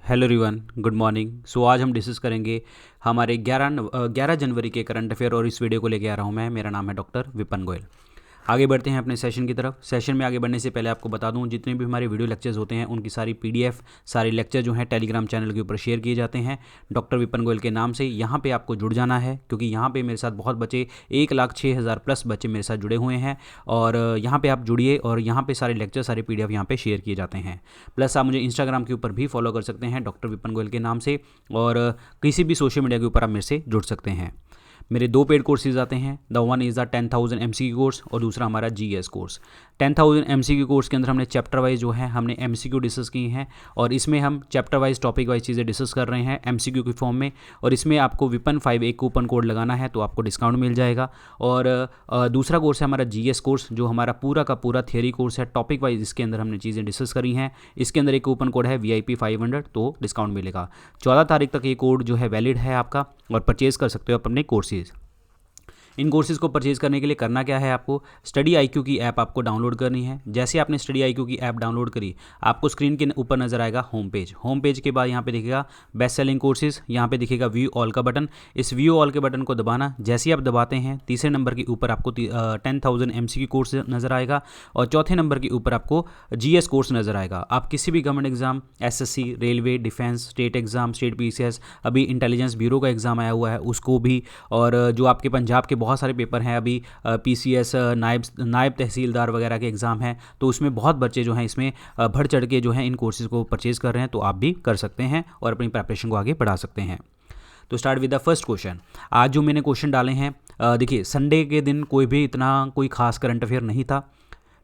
Hello everyone, good morning. So आज हम discuss करेंगे हमारे 11 जनवरी के करंट अफेयर और इस वीडियो को लेके आ रहा हूँ मैं। मेरा नाम है डॉक्टर विपन गोयल। आगे बढ़ते हैं अपने सेशन की तरफ। सेशन में आगे बढ़ने से पहले आपको बता दूं, जितने भी हमारे वीडियो लेक्चर्स होते हैं उनकी सारी पीडीएफ, सारे लेक्चर जो हैं टेलीग्राम चैनल के ऊपर शेयर किए जाते हैं डॉक्टर विपन गोयल के नाम से। यहाँ पे आपको जुड़ जाना है क्योंकि यहाँ पे मेरे साथ बहुत बच्चे 1,06,000 प्लस बच्चे मेरे साथ जुड़े हुए हैं और यहाँ पे आप जुड़िए और यहाँ पे सारे लेक्चर, सारे पीडीएफ यहाँ पे शेयर किए जाते हैं। प्लस आप मुझे इंस्टाग्राम के ऊपर भी फॉलो कर सकते हैं डॉक्टर विपन गोयल के नाम से, और किसी भी सोशल मीडिया के ऊपर आप मेरे से जुड़ सकते हैं। मेरे दो पेड कोर्सेज आते हैं। The one is the 10,000 MCQ course और दूसरा हमारा GS कोर्स। 10,000 MCQ कोर्स के अंदर हमने चैप्टर वाइज जो है हमने MCQ डिस्कस किए हैं और इसमें हम चैप्टर वाइज, टॉपिक वाइज चीज़ें डिस्कस कर रहे हैं MCQ की फॉर्म में। और इसमें आपको विपन 5 एक कूपन कोड लगाना है तो आपको डिस्काउंट मिल जाएगा। और दूसरा कोर्स है हमारा GS कोर्स, जो हमारा पूरा का पूरा थियरी कोर्स है, टॉपिक वाइज इसके अंदर हमने चीज़ें डिस्कस करी हैं। इसके अंदर एक कूपन कोड है VIP 500, तो डिस्काउंट मिलेगा। 14 तारीख तक ये कोड जो है वैलिड है आपका और परचेज़ कर सकते हो आप अपने कोर्सेज़। इन कोर्सेज़ को परचेज करने के लिए करना क्या है, आपको स्टडी IQ की ऐप आपको डाउनलोड करनी है। जैसे आपने स्टडी IQ की ऐप डाउनलोड करी, आपको स्क्रीन के ऊपर नजर आएगा होम पेज। होम पेज के बाद यहाँ पे दिखेगा बेस्ट सेलिंग कोर्सेज, यहाँ पे दिखेगा व्यू ऑल का बटन। इस व्यू ऑल के बटन को दबाना। जैसे ही आप दबाते हैं, तीसरे नंबर के ऊपर आपको 10,000 MCQ कोर्स नजर आएगा और चौथे नंबर के ऊपर आपको GS कोर्स नजर आएगा। आप किसी भी government exam, SSC, railway, defence, state exam, state PCS, अभी इंटेलिजेंस ब्यूरो का एग्जाम आया हुआ है उसको भी, और जो आपके पंजाब के बहुत सारे पेपर हैं अभी, PCS, नायब तहसीलदार वगैरह के एग्ज़ाम हैं, तो उसमें बहुत बच्चे जो हैं इसमें बढ़ चढ़ के जो हैं इन कोर्सेज़ को परचेज़ कर रहे हैं। तो आप भी कर सकते हैं और अपनी प्रिपरेशन को आगे बढ़ा सकते हैं। तो start with the first question. आज जो मैंने क्वेश्चन डाले हैं, देखिए संडे के दिन कोई खास करंट अफेयर नहीं था,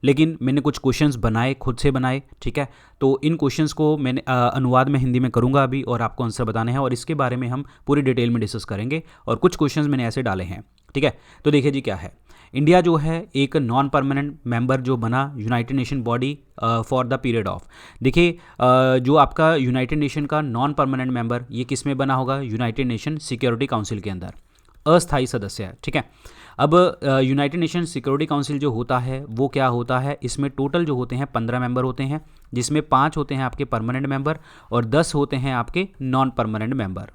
लेकिन मैंने कुछ क्वेश्चंस बनाए, खुद से बनाए, ठीक है। तो इन क्वेश्चंस को मैंने अनुवाद में हिंदी में करूंगा अभी और आपको आंसर बताने हैं और इसके बारे में हम पूरी डिटेल में डिस्कस करेंगे। और कुछ क्वेश्चंस मैंने ऐसे डाले हैं, ठीक है। तो देखिए जी क्या है, इंडिया जो है एक नॉन परमानेंट मेंबर जो बना United nation body for the period of, देखिए जो आपका यूनाइटेड नेशन का नॉन परमानेंट मेंबर ये किस में बना होगा, यूनाइटेड नेशन सिक्योरिटी काउंसिल के अंदर अस्थायी सदस्य है, ठीक है। अब यूनाइटेड नेशन सिक्योरिटी काउंसिल जो होता है वो क्या होता है, इसमें टोटल जो होते हैं 15 मेंबर होते हैं, जिसमें 5 होते हैं आपके परमानेंट मेंबर और 10 होते हैं आपके non permanent member.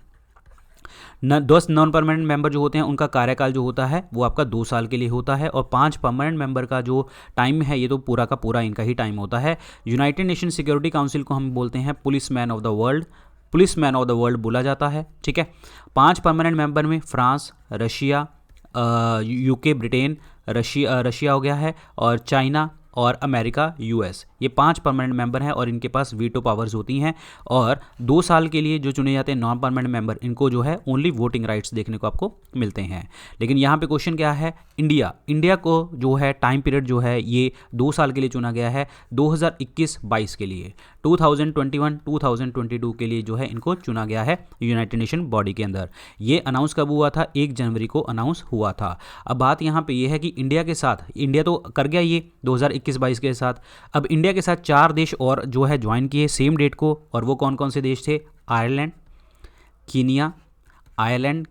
10 non permanent member जो होते हैं उनका कार्यकाल जो होता है वो आपका 2 साल के लिए होता है और 5 परमानेंट मेंबर का जो टाइम है ये तो पूरा का पूरा इनका ही टाइम होता है। यूनाइटेड नेशन सिक्योरिटी काउंसिल को हम बोलते हैं policeman of the world, policeman of the world बोला जाता है, ठीक है। 5 परमानेंट मेंबर में France, Russia, UK, Britain, Russia हो गया है, और चाइना और अमेरिका, US, ये 5 परमानेंट मेंबर हैं और इनके पास वीटो पावर्स होती हैं। और 2 साल के लिए जो चुने जाते हैं नॉन परमानेंट मेंबर, इनको जो है ओनली वोटिंग राइट्स देखने को आपको मिलते हैं। लेकिन यहाँ पे क्वेश्चन क्या है, इंडिया को जो है टाइम पीरियड जो है ये 2 साल के लिए चुना गया है, 2021-22 के लिए, 2021-2022 के लिए जो है इनको चुना गया है यूनाइटेड नेशन बॉडी के अंदर। ये अनाउंस कब हुआ था, 1 जनवरी को अनाउंस हुआ था। अब बात यहाँ पे ये है कि इंडिया के साथ, इंडिया तो कर गया ये 2021-22 के साथ, अब इंडिया के साथ 4 देश और जो है ज्वाइन किए सेम डेट को, और वो कौन कौन से देश थे, Ireland,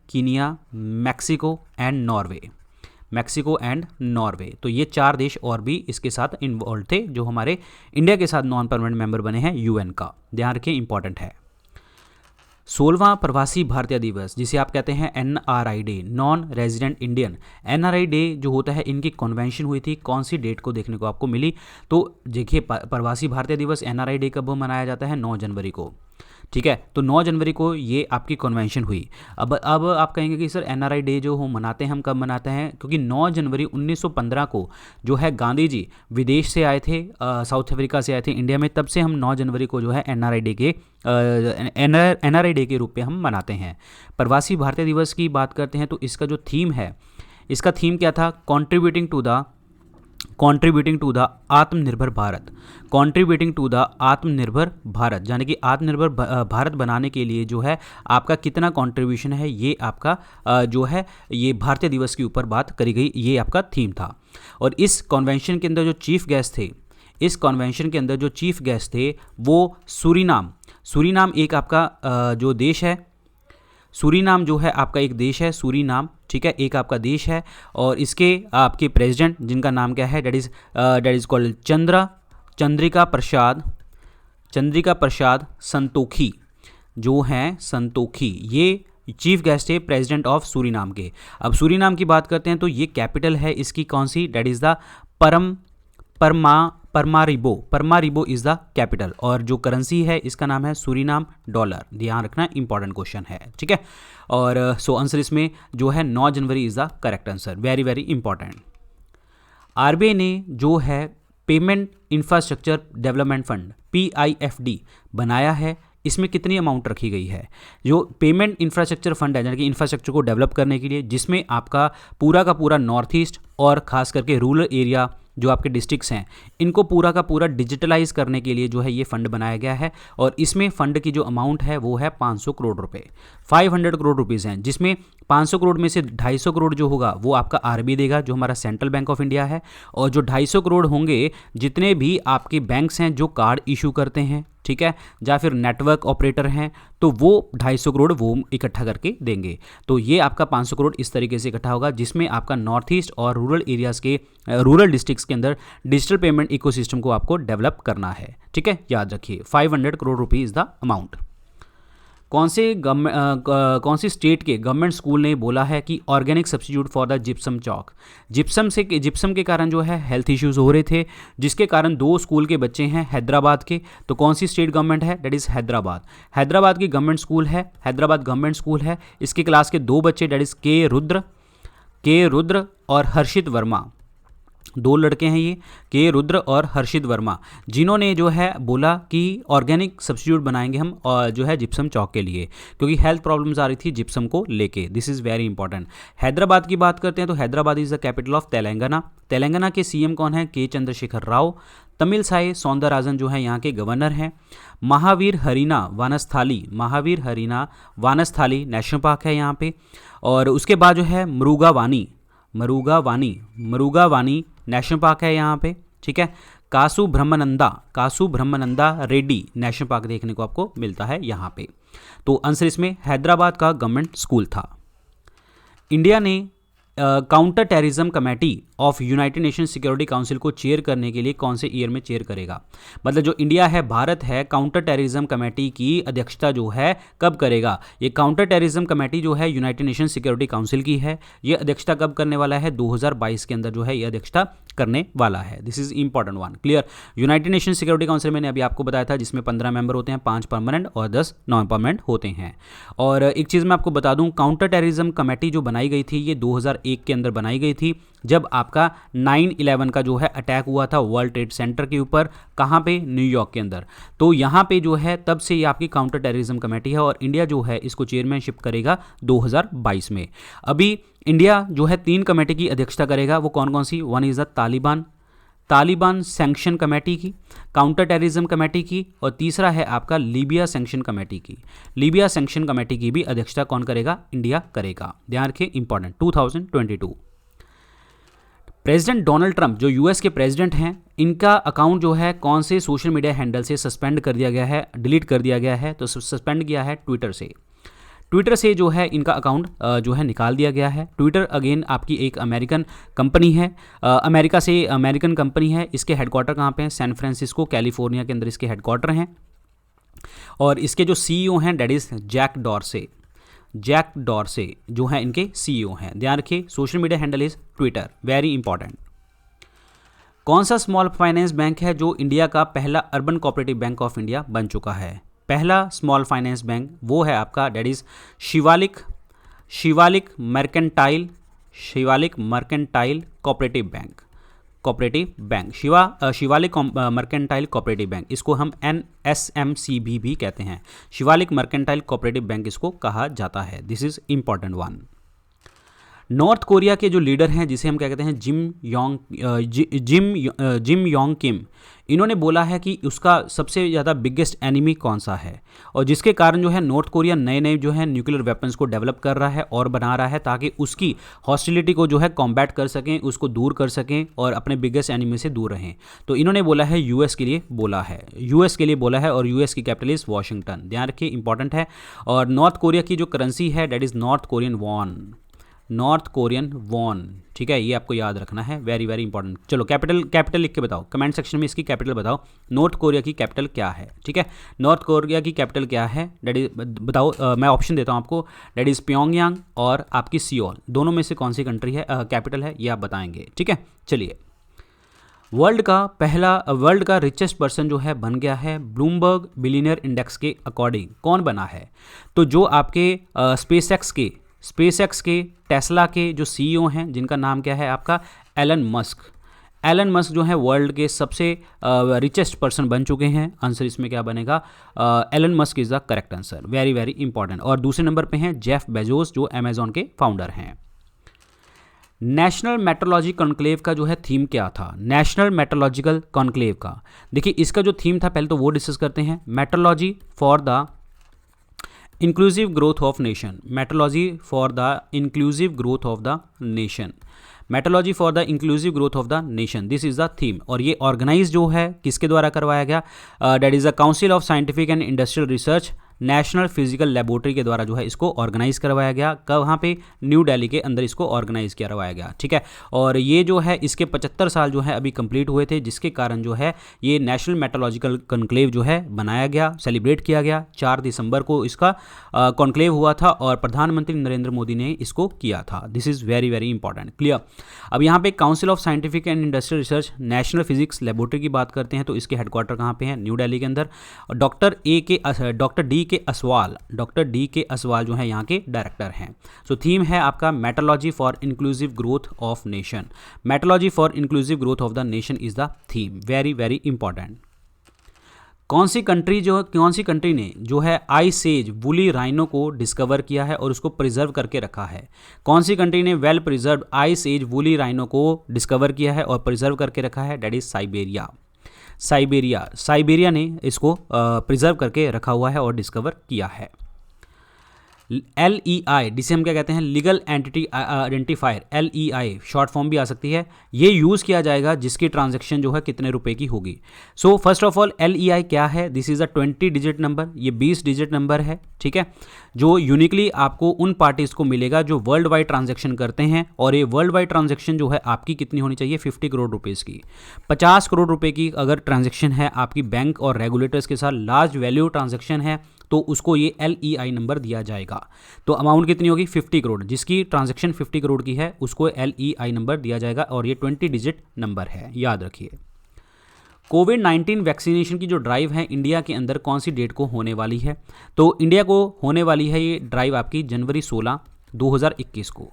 Kenya, Mexico and Norway. तो ये 4 देश और भी इसके साथ इन्वॉल्व थे जो हमारे इंडिया के साथ नॉन परमानेंट मेंबर बने हैं UN का। ध्यान रखें, इंपॉर्टेंट है। 16वां प्रवासी भारतीय दिवस, जिसे आप कहते हैं NRI day, non resident Indian. NRI day जो होता है, इनकी कन्वेंशन हुई थी, कौन सी डेट को देखने को आपको मिली, तो देखिए प्रवासी भारतीय दिवस NRI डे कब मनाया जाता है, 9 जनवरी को, ठीक है। तो 9 जनवरी को ये आपकी कन्वेंशन हुई। अब आप कहेंगे कि सर NRI डे जो हम मनाते हैं, हम कब मनाते हैं, क्योंकि 9 जनवरी 1915 को जो है गांधी जी विदेश से आए थे, साउथ अफ्रीका से आए थे इंडिया में, तब से हम 9 जनवरी को जो है NRI डे के रूप में हम मनाते हैं। प्रवासी भारतीय दिवस की बात करते हैं तो इसका जो थीम है, इसका थीम क्या था, कॉन्ट्रीब्यूटिंग टू द आत्मनिर्भर भारत, यानी कि आत्मनिर्भर भारत बनाने के लिए जो है आपका कितना कंट्रीब्यूशन है, ये आपका जो है ये भारतीय दिवस के ऊपर बात करी गई, ये आपका थीम था। और इस कन्वेंशन के अंदर जो चीफ गेस्ट थे, वो सूरीनाम एक आपका जो देश है, सूरीनाम जो है आपका एक देश है, सूरीनाम, ठीक है, एक आपका देश है। और इसके आपके प्रेसिडेंट जिनका नाम क्या है, date is called Chandrika Prasad Santokhi, जो हैं संतोखी, ये चीफ गेस्ट है प्रेसिडेंट ऑफ सूरीनाम के। अब सूरीनाम की बात करते हैं तो ये कैपिटल है इसकी कौन सी, that is the Paramaribo is the capital, और जो करेंसी है इसका नाम है सूरीनाम डॉलर। ध्यान रखना, इंपॉर्टेंट क्वेश्चन है, ठीक है। और सो आंसर इसमें जो है 9 जनवरी is the correct answer, very very important. RBI ने जो है payment infrastructure development fund PIFD बनाया है, इसमें कितनी अमाउंट रखी गई है? जो पेमेंट इंफ्रास्ट्रक्चर फंड है, यानी कि इंफ्रास्ट्रक्चर को डेवलप करने के लिए, जिसमें आपका पूरा का पूरा नॉर्थ ईस्ट और खास करके रूरल एरिया जो आपके डिस्ट्रिक्ट्स हैं, इनको पूरा का पूरा डिजिटलाइज करने के लिए जो है ये फंड बनाया गया है। और इसमें फंड की जो अमाउंट है वो है 500 करोड़ रुपए, 500 करोड़ रुपीज़ हैं, जिसमें 500 करोड़ में से 250 करोड़ जो होगा वो आपका आरबीआई देगा, जो हमारा सेंट्रल बैंक ऑफ इंडिया है। और जो 250 करोड़ होंगे जितने भी आपके बैंक्स हैं जो कार्ड इशू करते हैं, ठीक है, या फिर नेटवर्क ऑपरेटर हैं, तो वो 250 करोड़ वो इकट्ठा करके देंगे। तो ये आपका 500 करोड़ इस तरीके से इकट्ठा होगा, जिसमें आपका नॉर्थ ईस्ट और रूरल एरियाज़ के रूरल डिस्ट्रिक्ट्स के अंदर डिजिटल पेमेंट इकोसिस्टम को आपको डेवलप करना है, ठीक है, याद रखिए 500 करोड़ रुपीज़ द अमाउंट। कौन सी स्टेट के गवर्नमेंट स्कूल ने बोला है कि organic substitute for the gypsum chalk, gypsum के कारण जो है हेल्थ इश्यूज़ हो रहे थे, जिसके कारण 2 स्कूल के बच्चे हैं हैदराबाद के। तो कौन सी स्टेट गवर्नमेंट है, दैट इज़ हैदराबाद की गवर्नमेंट स्कूल है, हैदराबाद गवर्नमेंट स्कूल है। इसके क्लास के 2 बच्चे, दैट इज़ के रुद्र और हर्षित वर्मा, 2 लड़के हैं ये, के रुद्र और हर्षित वर्मा, जिन्होंने जो है बोला कि ऑर्गेनिक सब्स्टिट्यूट बनाएंगे हम और जो है जिप्सम चौक के लिए, क्योंकि हेल्थ प्रॉब्लम्स आ रही थी जिप्सम को लेके। This is very important. Hyderabad की बात करते हैं तो Hyderabad is the capital of Telangana. Telangana के CM कौन है, के चंद्रशेखर राव। तमिलसाई सौंदरराजन जो है यहाँ के गवर्नर हैं। महावीर हरीना वानस्थाली नेशनल पार्क है यहाँ पे। और उसके बाद जो है मरुगावानी नेशनल पार्क है यहाँ पे, ठीक है। कासु ब्रह्मानंदा रेड्डी नेशनल पार्क देखने को आपको मिलता है यहाँ पे। तो आंसर इसमें हैदराबाद का गवर्नमेंट स्कूल था। इंडिया ने counter terrorism committee of United nation security council को चेयर करने के लिए कौन से ईयर में चेयर करेगा? मतलब जो इंडिया है, भारत है, काउंटर टेररिज्म कमेटी की अध्यक्षता जो है कब करेगा? ये काउंटर टेररिज्म कमेटी जो है यूनाइटेड नेशन सिक्योरिटी काउंसिल की है, ये अध्यक्षता कब करने वाला है? 2022 के अंदर जो है ये अध्यक्षता करने वाला है। This is important one, clear. United nation security council मैंने अभी आपको बताया था, जिसमें 15 मेंबर होते हैं, 5 परमानेंट और 10 नॉन परमानेंट होते हैं। और एक चीज़ मैं आपको बता दूं, काउंटर टेररिज्म कमेटी जो बनाई गई थी ये 2001 के अंदर बनाई गई थी, जब आपका 9/11 का जो है अटैक हुआ था वर्ल्ड ट्रेड सेंटर के ऊपर। कहाँ पे? न्यूयॉर्क के अंदर। तो यहाँ पे जो है तब से ये आपकी काउंटर टेररिज्म कमेटी है और इंडिया जो है इसको चेयरमैनशिप करेगा 2022 में। अभी इंडिया जो है 3 कमेटी की अध्यक्षता करेगा, वो कौन कौन सी? One is the Taliban sanction committee की, काउंटर टेररिज्म कमेटी की, और तीसरा है आपका लीबिया सैंक्शन कमेटी की। लीबिया सैंक्शन कमेटी की भी अध्यक्षता कौन करेगा? इंडिया करेगा। ध्यान रखिए, इंपॉर्टेंट। 2022 प्रेसिडेंट डोनाल्ड ट्रंप जो यूएस के प्रेसिडेंट हैं, इनका अकाउंट जो है कौन से सोशल मीडिया हैंडल से सस्पेंड कर दिया गया है, डिलीट कर दिया गया है? तो सस्पेंड किया है ट्विटर से जो है इनका अकाउंट जो है निकाल दिया गया है। ट्विटर अगेन आपकी एक अमेरिकन कंपनी है, अमेरिका से अमेरिकन कंपनी है। इसके हेडक्वार्टर कहाँ पे हैं? सैन फ्रांसिस्को कैलिफोर्निया के अंदर इसके हेडक्वार्टर हैं। और इसके जो CEO हैं डेट इज़ जैक डॉर्से जो है इनके CEO हैं। ध्यान रखिए, social media handle is Twitter, very important. कौन सा स्मॉल फाइनेंस बैंक है जो इंडिया का पहला urban cooperative bank of India बन चुका है? पहला स्मॉल फाइनेंस बैंक वो है आपका date is Shivalik mercantile cooperative bank, Shivalik mercantile cooperative bank, इसको हम NSMCB भी कहते हैं। शिवालिक मर्केंटाइल कोऑपरेटिव बैंक इसको कहा जाता है। This is important one. North Korea के जो लीडर हैं, जिसे हम क्या कहते हैं, जिम योंग किम, इन्होंने बोला है कि उसका सबसे ज़्यादा बिगेस्ट एनिमी कौन सा है, और जिसके कारण जो है नॉर्थ कोरिया नए जो है न्यूक्लियर वेपन्स को डेवलप कर रहा है और बना रहा है, ताकि उसकी हॉस्टिलिटी को जो है कॉम्बैट कर सकें, उसको दूर कर सकें और अपने बिगेस्ट एनिमी से दूर रहें। तो इन्होंने बोला है यूएस के लिए बोला है और यूएस की कैपिटल इज़ वॉशिंगटन। ध्यान रखिए, इंपॉर्टेंट है। और नॉर्थ कोरिया की जो करेंसी है that is north Korean von. North Korean von, ठीक है, ये आपको याद रखना है, वेरी वेरी इंपॉर्टेंट। चलो कैपिटल लिख के बताओ, कमेंट सेक्शन में इसकी कैपिटल बताओ, नॉर्थ कोरिया की कैपिटल क्या है, ठीक है, नॉर्थ कोरिया की कैपिटल क्या है, डेट इज बताओ। मैं ऑप्शन देता हूँ आपको, डेट इज़ प्योंगयांग और आपकी सियोल, दोनों में से कौन सी कंट्री है कैपिटल है, ये आप बताएंगे, ठीक है। चलिए, वर्ल्ड का रिचेस्ट पर्सन जो है बन गया है ब्लूमबर्ग बिलियनियर इंडेक्स के अकॉर्डिंग, कौन बना है? तो जो आपके स्पेसएक्स के टेस्ला के जो सीईओ हैं, जिनका नाम क्या है आपका, एलन मस्क जो है वर्ल्ड के सबसे रिचेस्ट पर्सन बन चुके हैं। आंसर इसमें क्या बनेगा? Elon Musk is the correct answer, very very important. और दूसरे नंबर पे हैं जेफ बेजोस, जो अमेजॉन के फाउंडर हैं। नेशनल मेट्रोलॉजी कॉन्क्लेव का जो है थीम क्या था? नेशनल मेट्रोलॉजिकल कॉन्क्लेव का, देखिए इसका जो थीम था पहले तो वो डिस्कस करते हैं। Metrology for the inclusive growth of nation, metrology for the inclusive growth of the nation, metrology for the inclusive growth of the nation, this is the theme. और ये ऑर्गेनाइज जो है किसके द्वारा करवाया गया? That is the council of scientific and industrial research national physical laboratory के द्वारा जो है इसको ऑर्गेनाइज करवाया गया। कहाँ पे? न्यू दिल्ली के अंदर इसको ऑर्गेनाइज करवाया गया, ठीक है। और ये जो है इसके 75 साल जो है अभी कंप्लीट हुए थे, जिसके कारण जो है ये नेशनल मेट्रोलॉजिकल कॉन्क्लेव जो है बनाया गया, सेलिब्रेट किया गया। 4 दिसंबर को इसका कॉन्क्लेव हुआ था और प्रधानमंत्री नरेंद्र मोदी ने इसको किया था। This is very very important, clear. अब यहाँ पे council of scientific and industrial research national physics laboratory की बात करते हैं तो इसके हेडक्वार्टर कहाँ पे हैं? न्यू दिल्ली के अंदर। डॉक्टर डी के असवाल जो है यहाँ के डायरेक्टर हैं। सो थीम है आपका metrology for inclusive growth of nation, metrology for inclusive growth of the nation is the theme, very very important. कौन सी कंट्री ने जो है आइसेज वुली राइनो को डिस्कवर किया है और उसको प्रिजर्व करके रखा है? कौन सी कंट्री ने well preserve ices woolly rhino को डिस्कवर किया है और प्रिजर्व करके रखा है? डेट इज साइबेरिया ने इसको प्रिजर्व करके रखा हुआ है और डिस्कवर किया है। LEI, जिसे हम क्या कहते हैं? Legal entity identifier, LEI short form भी आ सकती है। ये यूज़ किया जाएगा जिसकी ट्रांजैक्शन जो है कितने रुपए की होगी। So first of all LEI क्या है? This is a 20 digit number, ये 20 डिजिट नंबर है, ठीक है, जो यूनिकली आपको उन पार्टीज़ को मिलेगा जो वर्ल्ड वाइड ट्रांजैक्शन करते हैं। और ये वर्ल्ड वाइड ट्रांजैक्शन जो है आपकी कितनी होनी चाहिए? 50 करोड़ रुपीज़ की। 50 करोड़ रुपए की अगर ट्रांजैक्शन है आपकी बैंक और रेगुलेटर्स के साथ, लार्ज वैल्यू ट्रांजैक्शन है, तो उसको ये LEI नंबर दिया जाएगा। तो अमाउंट कितनी होगी? 50 करोड़। जिसकी ट्रांजैक्शन 50 करोड़ की है उसको LEI नंबर दिया जाएगा और ये 20 डिजिट नंबर है, याद रखिए। कोविड-19 वैक्सीनेशन की जो ड्राइव है इंडिया के अंदर कौन सी डेट को होने वाली है? तो इंडिया को होने वाली है ये ड्राइव आपकी जनवरी 16, 2021 को,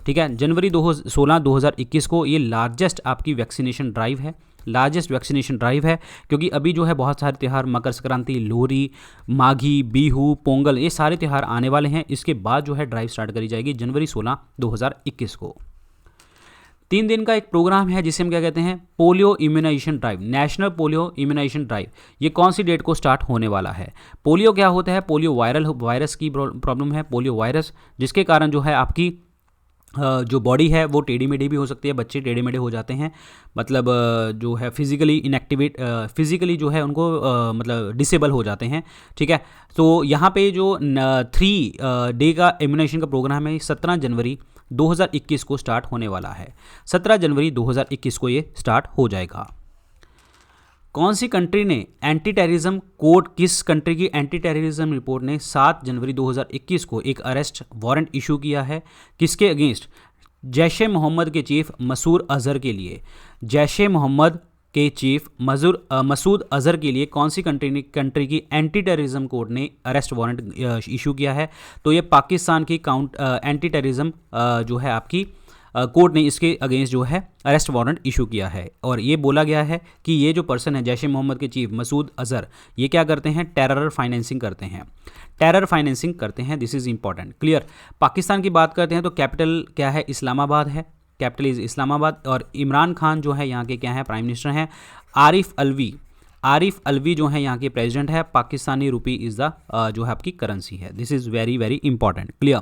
ठीक है, जनवरी 16, 2021 को ये लार्जेस्ट आपकी वैक्सीनेशन ड्राइव है, लार्जेस्ट वैक्सीनेशन ड्राइव है। क्योंकि अभी जो है बहुत सारे त्यौहार, मकर संक्रांति, लोहरी, माघी, बिहू, पोंगल, ये सारे त्यौहार आने वाले हैं। इसके बाद जो है ड्राइव स्टार्ट करी जाएगी जनवरी 16, 2021 को। 3 दिन का एक प्रोग्राम है जिसे हम क्या कहते हैं? Polio immunisation drive, national polio immunisation drive. ये कौन सी डेट को स्टार्ट होने वाला है? पोलियो क्या होता है? पोलियो वायरस की प्रॉब्लम है, पोलियो वायरस, जिसके कारण जो है आपकी जो बॉडी है वो टेढ़ी मेढ़ी भी हो सकती है, बच्चे टेढ़े मेढ़े हो जाते हैं, मतलब जो है फिजिकली इनएक्टिवेट, फिजिकली जो है उनको मतलब डिसेबल हो जाते हैं, ठीक है। तो यहाँ पे जो 3 डे का इम्यूनाइजेशन का प्रोग्राम है 17 जनवरी 2021 को स्टार्ट होने वाला है। 17 जनवरी 2021 को ये स्टार्ट हो जाएगा। कौन सी कंट्री ने एंटी टेररिज्म कोड, किस कंट्री की एंटी टेररिज्म रिपोर्ट ने 7 जनवरी 2021 को एक अरेस्ट वारंट इशू किया है? किसके अगेंस्ट? जैश-ए मोहम्मद के चीफ मसूद अजहर के लिए। जैश-ए मोहम्मद के चीफ मसूद अजहर के लिए कौन सी कंट्री की एंटी टेररिज्म कोर्ट ने अरेस्ट वारंट इशू किया है? तो ये पाकिस्तान की एंटी टेररिज्म जो है आपकी कोर्ट ने इसके अगेंस्ट जो है अरेस्ट वारंट इशू किया है। और ये बोला गया है कि ये जो पर्सन है जैश-ए मोहम्मद के चीफ मसूद अजहर, ये क्या करते हैं? टेरर फाइनेंसिंग करते हैं, टेरर फाइनेंसिंग करते हैं। This is important, clear. Pakistan की बात करते हैं तो कैपिटल क्या है? इस्लामाबाद है, कैपिटल इज़ इस्लामाबाद। और इमरान खान जो है यहाँ के क्या है? प्राइम मिनिस्टर हैं। आरिफ अलवी जो है यहाँ के प्रेसिडेंट है। पाकिस्तानी रुपी इज़ द जो है आपकी करेंसी है। This is very very important, clear.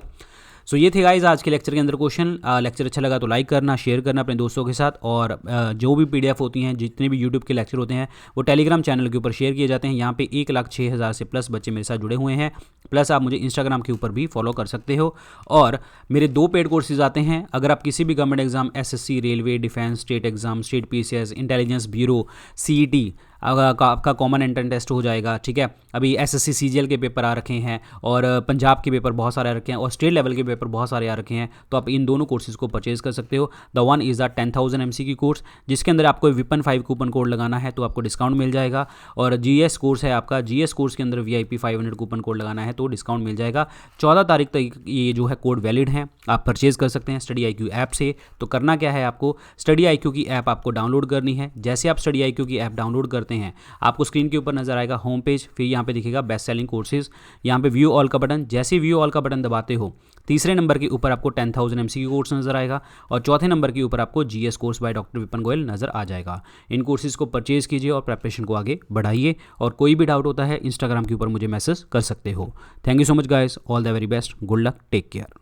So ये थे गाइज आज के लेक्चर के अंदर क्वेश्चन। लेक्चर अच्छा लगा तो लाइक करना, शेयर करना अपने दोस्तों के साथ, और जो भी PDF होती हैं, जितने भी यूट्यूब के लेक्चर होते हैं वो टेलीग्राम चैनल के ऊपर शेयर किए जाते हैं। यहाँ पे 1,06,000 से प्लस बच्चे मेरे साथ जुड़े हुए हैं। प्लस आप मुझे इंस्टाग्राम के ऊपर भी फॉलो कर सकते हो। और मेरे 2 पेड कोर्सेज आते हैं। अगर आप किसी भी government exam, SSC, railway, defence, state exam, state PCS, intelligence bureau, CET, आपका कॉमन एंट्रेंस टेस्ट हो जाएगा, ठीक है। अभी SSC CGL के पेपर आ रखे हैं, और पंजाब के पेपर बहुत सारे आ रखे हैं, और स्टेट लेवल के पेपर बहुत सारे आ रखे हैं। तो आप इन दोनों कोर्सेज को परचेज कर सकते हो। The one is the 10,000 MCQ course, जिसके अंदर आपको विपन 5 कूपन कोड लगाना है तो आपको डिस्काउंट मिल जाएगा। और GS कोर्स है आपका, GS कोर्स के अंदर VIP 500 कूपन कोड लगाना है तो डिस्काउंट मिल जाएगा। 14 तारीख तक ये जो है कोड वैलिड है, आप परचेज कर सकते हैं स्टडी IQ ऐप से। तो करना क्या है, आपको स्टडी IQ की ऐप आपको डाउनलोड करनी है। जैसे आप स्टडी IQ की ऐप डाउनलोड करते हैं, आपको स्क्रीन के ऊपर नजर आएगा होम पेज, फिर यहाँ पे दिखेगा बेस्ट सेलिंग कोर्सेज, यहाँ पे व्यू ऑल का बटन। जैसे व्यू ऑल का बटन दबाते हो, तीसरे नंबर के ऊपर आपको 10,000 MCQ कोर्स नजर आएगा, और चौथे नंबर के ऊपर आपको GS course by doctor weapon Goyal नजर आ जाएगा। इन कोर्सेज को परचेज कीजिए और प्रेपरेशन को आगे बढ़ाइए। और कोई भी डाउट होता है इंस्टाग्राम के ऊपर मुझे मैसेज कर सकते हो। Thank you so much guys, all the very best, good luck, take care.